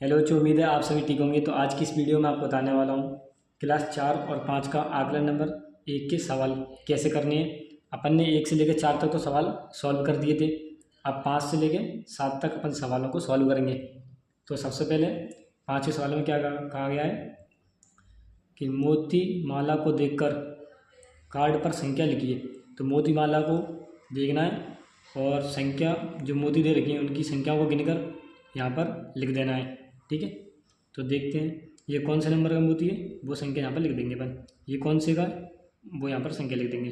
Hello बच्चों, उम्मीद है आप सभी ठीक होंगे। तो आज की इस वीडियो में आपको बताने वाला हूँ क्लास 4 और 5 का आकलन नंबर 1 के सवाल कैसे करने हैं। अपन ने 1 से लेकर 4 तक तो सवाल सॉल्व कर दिए थे। अब 5 से लेकर 7 तक अपन सवालों को सॉल्व करेंगे। तो सबसे पहले 5 के सवाल में क्या कहा गया है कि मोती माला को देखकर कार्ड पर संख्या लिखिए। तो मोती माला को देखना है और संख्या जो मोती दे रखी है उनकी संख्याओं को गिनकर यहाँ पर लिख देना है। ठीक है, तो देखते हैं ये कौन से नंबर का मोती है, वो संख्या यहाँ पर लिख देंगे अपन। ये कौन से का है, वो यहाँ पर संख्या लिख देंगे।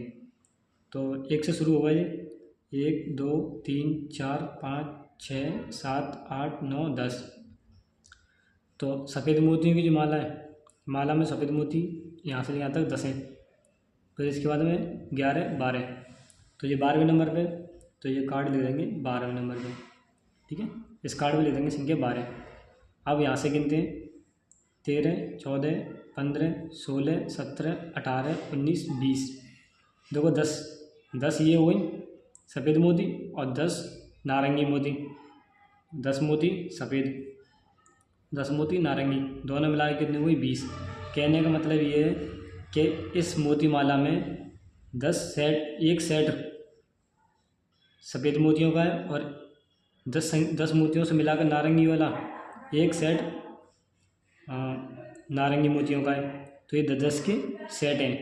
तो 1 से शुरू होगा ये 1 2 3 4 5 6 7 8 9 10। तो सफ़ेद मोतियों की जो माला है, माला में सफ़ेद मोती यहाँ से यहाँ तक 10 हैं। फिर इसके बाद में 11 12, तो ये 12वें नंबर पे, तो ये कार्ड ले देंगे 12वें नंबर पे। ठीक है, इस कार्ड में ले देंगे संख्या 12। अब यहाँ से गिनते हैं 13 14 15 16 17 18 19 20। देखो 10 ये हुई सफ़ेद मोती और 10 नारंगी मोती। 10 मोती सफ़ेद, 10 मोती नारंगी, दोनों मिला के कितनी हुई 20। कहने का मतलब ये है कि इस मोती माला में 1 सेट सफ़ेद मोतियों का है और 10 मोतियों से मिलाकर नारंगी वाला 1 सेट नारंगी मोतियों का है। तो ये 10 के सेट हैं।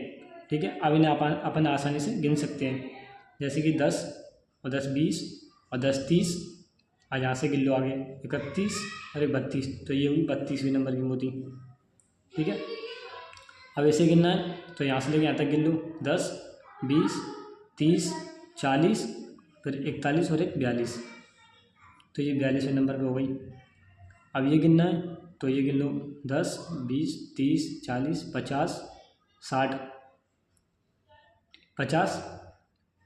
ठीक है, अब इन्हें अपन आसानी से गिन सकते हैं, जैसे कि 10 और 10 20 और 10 30। आज यहाँ से गिन लो आगे 31 और 32, तो ये हुई 32वीं नंबर की मोती। ठीक है, अब ऐसे गिनना है तो यहाँ से लेके यहाँ तक गिन लो 10 20 30 40 फिर 41 और 42, तो ये 42वें नंबर पे हो गई। अब ये गिनना है तो ये गिन लो 10 20 30 40 50 60 50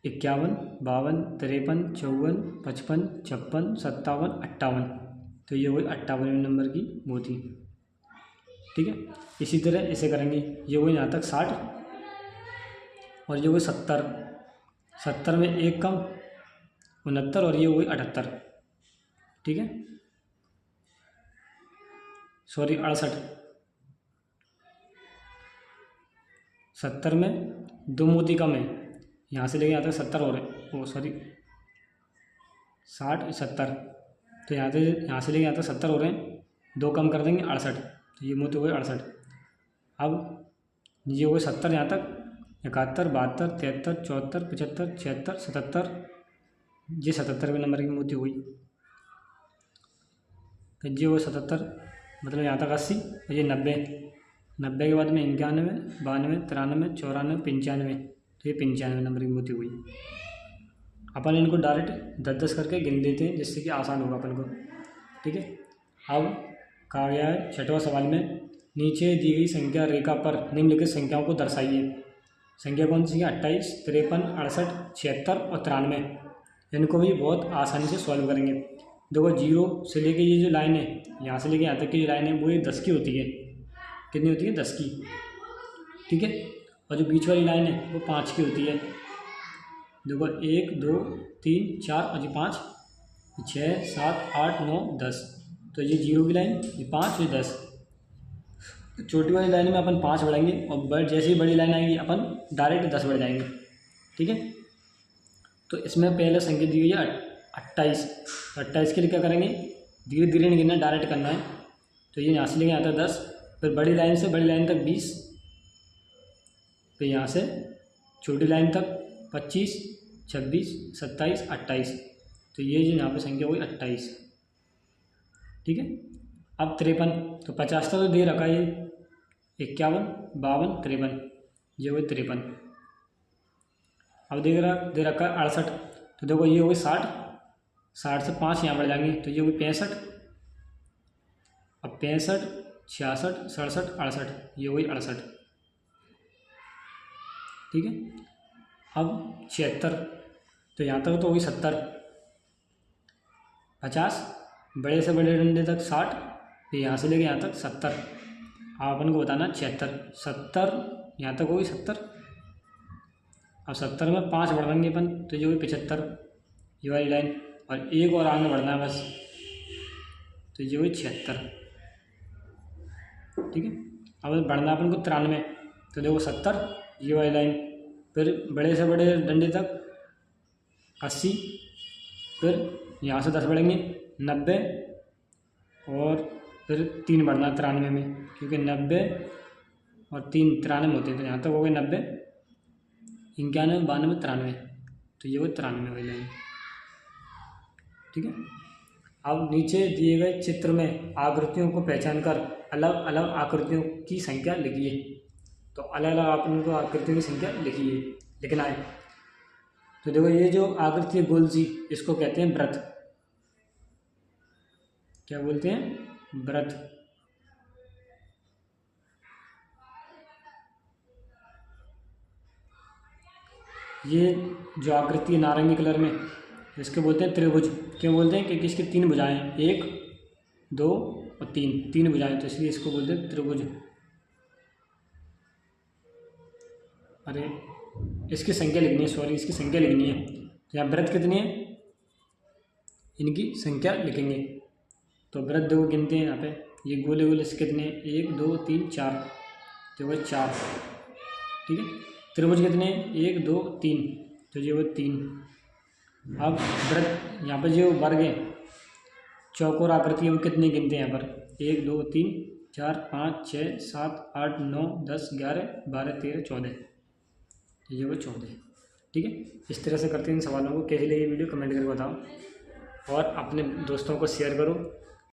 51 52 53 54 55 56 57 58, तो ये हुई 58वें नंबर की मोती। ठीक है, इसी तरह ऐसे करेंगे। ये हुई यहाँ तक 60 और ये हुई 70। 70 में 1 कम 69 और ये हुई 78। ठीक है, सॉरी 68। 70 में 2 मोती कम है, यहाँ से लेके यहाँ तक 70 हो रहे, ओ सॉरी 60 70, तो यहाँ से लेके यहाँ तक 70 हो रहे हैं, 2 कम कर देंगे 68, तो ये मोती हो गए 68। अब ये हो गए 70 यहाँ तक 71 72 73 74 75 76 77, ये 77वें नंबर की मोती हुई। तो ये हो 77, मतलब यहाँ तक 80 और ये 90। 90 के बाद में 91 92 93 94 95, तो ये 95 नंबर की मोती हुई। अपन इनको डायरेक्ट 10-10 करके गिन देते हैं जिससे कि आसान होगा अपन को। ठीक है, अब कहा गया है 6वां सवाल में नीचे दी गई संख्या रेखा पर निम्नलिखित संख्याओं को दर्शाइए। संख्या कौन सी है 28 53 68 76 और 93। इनको भी बहुत आसानी से सॉल्व करेंगे। देखो 0 से लेके ये जो लाइन है, यहाँ से लेके यहाँ तक की जो लाइन है वो ये 10 की होती है। कितनी होती है 10 की। ठीक है, और जो बीच वाली लाइन है वो 5 की होती है। देखो 1 2 3 4 और ये 5 6 7 8 9 10, तो ये 0 की लाइन, ये 5 ये 10। छोटी वाली लाइन में अपन 5 बढ़ाएंगे और जैसे ही बड़ी लाइन आएगी अपन डायरेक्ट 10 बढ़ जाएंगे। ठीक है, तो इसमें पहले संख्या दी हुई है 28। 28 के लिए क्या करेंगे, धीरे धीरे नहीं गिनना, डायरेक्ट करना है। तो ये यहाँ से लेंगे यहाँ तक 10, फिर बड़ी लाइन से बड़ी लाइन तक 20, फिर यहाँ से छोटी लाइन तक 25 26 27 28, तो ये जो यहाँ पे संख्या हुई 28। ठीक है, अब 53, तो 50 तो दे रखा है, 51 52 53, ये हुई 53। अब दे रखा है 68, तो देखो ये हो गई 60 से 5 यहाँ बढ़ जाएंगे, तो ये हुई 65। अब 65 66 67 68, ये हुई 68। ठीक है, अब 76, तो यहाँ तक तो हुई 70। 50 बड़े से बड़े डंडे तक 60, फिर यहाँ से लेके यहाँ तक 70। अब अपन को बताना 76 70, यहाँ तक होगी 70। अब 70 में 5 बढ़ देंगे अपन, तो ये हुई 75, ये वाली लाइन, और एक और आगे बढ़ना है बस, तो ये हुई 76। ठीक है। अब बढ़ना अपन को 93, तो देखो 70 ये वाली लाइन, फिर बड़े से बड़े डंडे तक 80, फिर यहाँ से 10 बढ़ेंगे 90, और फिर 3 बढ़ना 93 में, क्योंकि 90 और 3 93 होते हैं, तो यहाँ तक हो गए 90, 91, 92, 93, तो ये वो 93 वाली लाइन। ठीक है। अब नीचे दिए गए चित्र में आकृतियों को पहचान कर अलग अलग आकृतियों की संख्या लिखिए। तो अलग अलग अपन को आकृतियों की संख्या लिखना है। तो देखो ये जो आकृति है गोल सी, इसको कहते हैं वृत्त। क्या बोलते हैं? वृत्त। ये जो आकृति है नारंगी कलर में, इसके बोलते हैं त्रिभुज। क्यों बोलते हैं? क्योंकि इसकी 3 भुजाएं हैं, 1, 2 और 3 भुजाएं, तो इसलिए इसको बोलते हैं त्रिभुज। अरे इसकी संख्या लिखनी है, सॉरी इसकी संख्या लिखनी है। तो यहाँ वृत्त कितनी है, इनकी संख्या लिखेंगे। तो वृत्त देखो गिनते हैं यहाँ पे, ये गोले गोले से कितने, 1 2 3 4, तो वो 4। ठीक है। त्रिभुज कितने, 1 2 3, तो ये वो 3। अब वृत्त यहाँ पर जो वर्ग है चौकोर आकृति है वो कितने गिनते हैं यहाँ पर, 1 2 3 4 5 6 7 8 9 10 11 12 13 14, ये वो 14। ठीक है। इस तरह से करते हैं इन सवालों को। कैसी लगी वीडियो कमेंट करके बताओ, और अपने दोस्तों को शेयर करो।